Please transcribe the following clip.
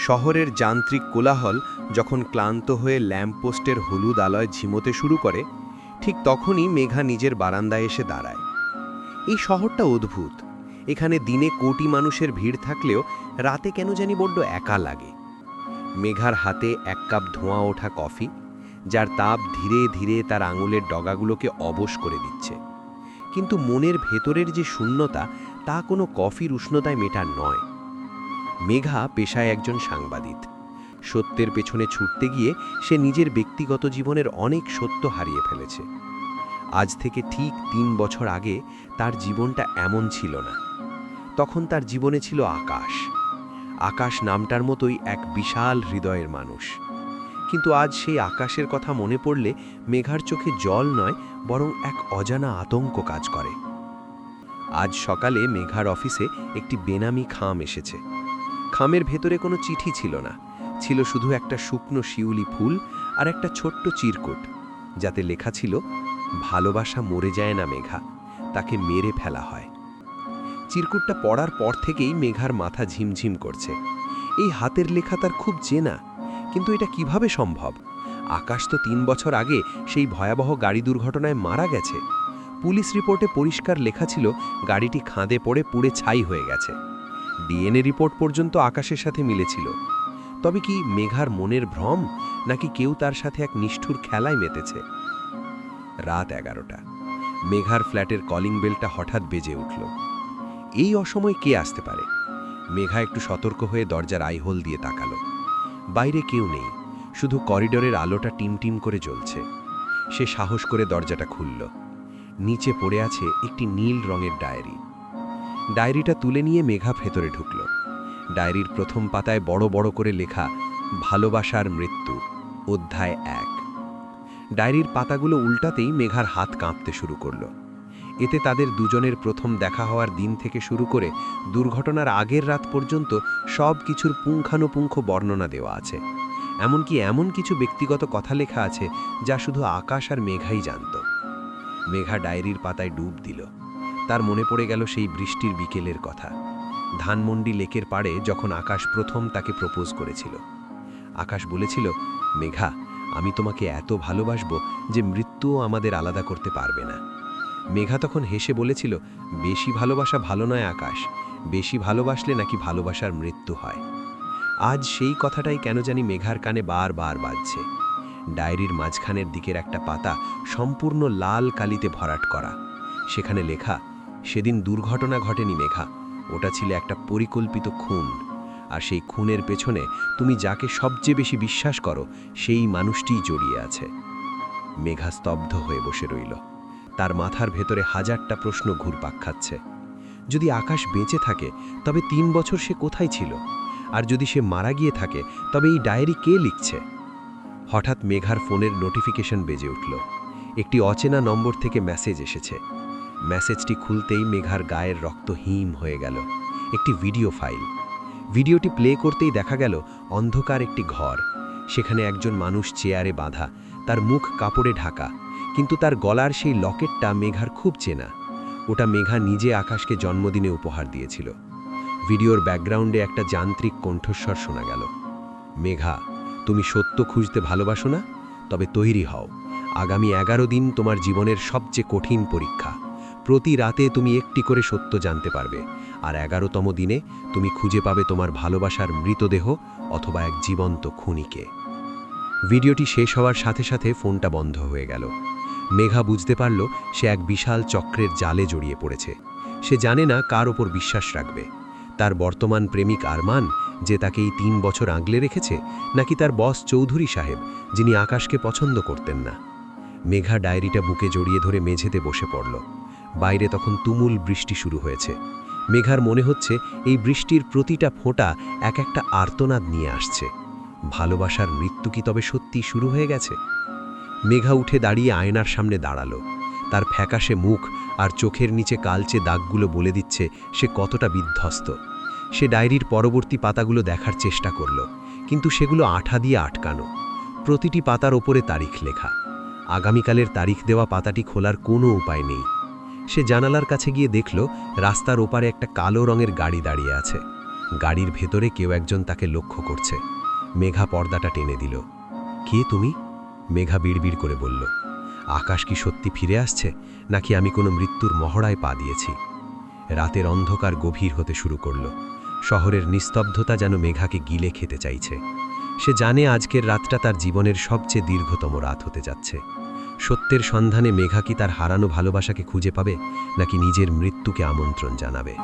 শহরের যান্ত্রিক কোলাহল যখন ক্লান্ত হয়ে ল্যাম্পপোস্টের হলুদ আলোয় ঝিমোতে শুরু করে, ঠিক তখনই মেঘা নিজের বারান্দায় এসে দাঁড়ায়। এই শহরটা অদ্ভুত। এখানে দিনে কোটি মানুষের ভিড় থাকলেও রাতে কেন জানি বড্ড একা লাগে। মেঘার হাতে এক কাপ ধোঁয়া ওঠা কফি, যার তাপ ধীরে ধীরে তার আঙুলের ডগাগুলোকে অবশ করে দিচ্ছে। কিন্তু মনের ভেতরের যে শূন্যতা, তা কোনো কফির উষ্ণতায় মেটার নয়। মেঘা পেশায় একজন সাংবাদিক। সত্যের পেছনে ছুটতে গিয়ে সে নিজের ব্যক্তিগত জীবনের অনেক সত্য হারিয়ে ফেলেছে। আজ থেকে ঠিক ৩ বছর আগে তার জীবনটা এমন ছিল না। তখন তার জীবনে ছিল আকাশ। আকাশ নামটার মতোই এক বিশাল হৃদয়ের মানুষ। কিন্তু আজ সেই আকাশের কথা মনে পড়লে মেঘার চোখে জল নয়, বরং এক অজানা আতঙ্ক কাজ করে। আজ সকালে মেঘার অফিসে একটি বেনামি খাম এসেছে। খামের ভেতরে কোনো চিঠি ছিল না, ছিল শুধু একটা শুকনো শিউলি ফুল আর একটা ছোট্ট চিরকুট, যাতে লেখা ছিল, ভালোবাসা মরে যায় না মেঘা, তাকে মেরে ফেলা হয়। চিরকুটটা পড়ার পর থেকেই মেঘার মাথা ঝিমঝিম করছে। এই হাতের লেখা তার খুব চেনা, কিন্তু এটা কিভাবে সম্ভব? আকাশ তো ৩ বছর আগে সেই ভয়াবহ গাড়ি দুর্ঘটনায় মারা গেছে। পুলিশ রিপোর্টে পরিষ্কার লেখা ছিল গাড়িটি খাদে পড়ে পুড়ে ছাই হয়ে গেছে। ডিএনএ রিপোর্ট পর্যন্ত আকাশের সাথে মিলেছিল। তবে কি মেঘার মনের ভ্রম, নাকি কেউ তার সাথে এক নিষ্ঠুর খেলায় মেতেছে? রাত 11টা। মেঘার ফ্ল্যাটের কলিং বেলটা হঠাৎ বেজে উঠল। এই অসময় কে আসতে পারে? মেঘা একটু সতর্ক হয়ে দরজার আইহোল দিয়ে তাকালো। বাইরে কেউ নেই, শুধু করিডোরের আলোটা টিমটিম করে জ্বলছে। সে সাহস করে দরজাটা খুলল। নিচে পড়ে আছে একটি নীল রঙের ডায়েরি। ডায়েরিটা তুলে নিয়ে মেঘা ভেতরে ঢুকল। ডায়েরির প্রথম পাতায় বড় বড় করে লেখা, ভালোবাসার মৃত্যু, অধ্যায় 1। ডায়েরির পাতাগুলো উল্টাতেই মেঘার হাত কাঁপতে শুরু করল। এতে তাদের দুজনের প্রথম দেখা হওয়ার দিন থেকে শুরু করে দুর্ঘটনার আগের রাত পর্যন্ত সব কিছুর পুঙ্খানুপুঙ্খ বর্ণনা দেওয়া আছে। এমনকি এমন কিছু ব্যক্তিগত কথা লেখা আছে যা শুধু আকাশ আর মেঘাই জানত। মেঘা ডায়েরির পাতায় ডুব দিল। তার মনে পড়ে গেল সেই বৃষ্টির বিকেলের কথা, ধানমন্ডি লেকের পাড়ে যখন আকাশ প্রথম তাকে প্রপোজ করেছিল। আকাশ বলেছিল, মেঘা, আমি তোমাকে এত ভালোবাসবো যে মৃত্যুও আমাদের আলাদা করতে পারবে না। মেঘা তখন হেসে বলেছিল, বেশি ভালোবাসা ভালো নয় আকাশ, বেশি ভালোবাসলে নাকি ভালোবাসার মৃত্যু হয়। আজ সেই কথাটাই কেন জানি মেঘার কানে বারবার বাজছে। ডায়েরির মাঝখানের দিকের একটা পাতা সম্পূর্ণ লাল কালিতে ভরাট করা। সেখানে লেখা, সেদিন দুর্ঘটনা ঘটেনি মেঘা, ওটা ছিল একটা পরিকল্পিত খুন। আর সেই খুনের পেছনে তুমি যাকে সবচেয়ে বেশি বিশ্বাস করো, সেই মানুষটিই জড়িয়ে আছে। মেঘা স্তব্ধ হয়ে বসে রইল। তার মাথার ভেতরে হাজারটা প্রশ্ন ঘুরপাক খাচ্ছে। যদি আকাশ বেঁচে থাকে, তবে ৩ বছর সে কোথায় ছিল? আর যদি সে মারা গিয়ে থাকে, তবে এই ডায়েরি কে লিখছে? হঠাৎ মেঘার ফোনের নোটিফিকেশন বেজে উঠল। একটি অচেনা নম্বর থেকে মেসেজ এসেছে। মেসেজটি খুলতেই মেঘার গায়ের রক্ত হিম হয়ে গেল। একটি ভিডিও ফাইল। ভিডিওটি প্লে করতেই দেখা গেল অন্ধকার একটি ঘর। সেখানে একজন মানুষ চেয়ারে বাঁধা, তার মুখ কাপড়ে ঢাকা, কিন্তু তার গলার সেই লকেটটা মেঘার খুব চেনা। ওটা মেঘা নিজে আকাশকে জন্মদিনে উপহার দিয়েছিল। ভিডিওর ব্যাকগ্রাউন্ডে একটা যান্ত্রিক কণ্ঠস্বর শোনা গেল, মেঘা, তুমি সত্য খুঁজতে ভালোবাসো না? তবে তৈরি হও। আগামী 11 দিন তোমার জীবনের সবচেয়ে কঠিন পরীক্ষা। প্রতি রাতে তুমি একটি করে সত্য জানতে পারবে, আর 11তম দিনে তুমি খুঁজে পাবে তোমার ভালোবাসার মৃতদেহ অথবা এক জীবন্ত খুনিকে। ভিডিওটি শেষ হওয়ার সাথে সাথে ফোনটা বন্ধ হয়ে গেল। মেঘা বুঝতে পারল সে এক বিশাল চক্রের জালে জড়িয়ে পড়েছে। সে জানে না কার ওপর বিশ্বাস রাখবে, তার বর্তমান প্রেমিক আরমান, যে তাকে এই 3 বছর আগলে রেখেছে, নাকি তার বস চৌধুরী সাহেব, যিনি আকাশকে পছন্দ করতেন না। মেঘা ডায়েরিটা বুকে জড়িয়ে ধরে মেঝেতে বসে পড়ল। বাইরে তখন তুমুল বৃষ্টি শুরু হয়েছে। মেঘার মনে হচ্ছে এই বৃষ্টির প্রতিটা ফোঁটা এক একটা আর্তনাদ নিয়ে আসছে। ভালোবাসার মৃত্যু কি তবে সত্যি শুরু হয়ে গেছে? মেঘা উঠে দাঁড়িয়ে আয়নার সামনে দাঁড়ালো। তার ফ্যাকাশে মুখ আর চোখের নিচে কালচে দাগগুলো বলে দিচ্ছে সে কতটা বিধ্বস্ত। সে ডায়েরির পরবর্তী পাতাগুলো দেখার চেষ্টা করল, কিন্তু সেগুলো আঠা দিয়ে আটকানো। প্রতিটি পাতার ওপরে তারিখ লেখা। আগামীকালের তারিখ দেওয়া পাতাটি খোলার কোনো উপায় নেই। সে জানালার কাছে গিয়ে দেখল রাস্তার ওপারে একটা কালো রঙের গাড়ি দাঁড়িয়ে আছে। গাড়ির ভেতরে কেউ একজন তাকে লক্ষ্য করছে। মেঘা পর্দাটা টেনে দিল। কে তুমি? মেঘা বিড়বিড় করে বলল। আকাশ কি সত্যি ফিরে আসছে, নাকি আমি কোনো মৃত্যুর মহড়ায় পা দিয়েছি? রাতের অন্ধকার গভীর হতে শুরু করল। শহরের নিস্তব্ধতা যেন মেঘাকে গিলে খেতে চাইছে। সে জানে আজকের রাতটা তার জীবনের সবচেয়ে দীর্ঘতম রাত হতে যাচ্ছে। সত্যের সন্ধানে মেঘা কি তার হারানো ভালোবাসাকে খুঁজে পাবে, নাকি নিজের মৃত্যুকে আমন্ত্রণ জানাবে?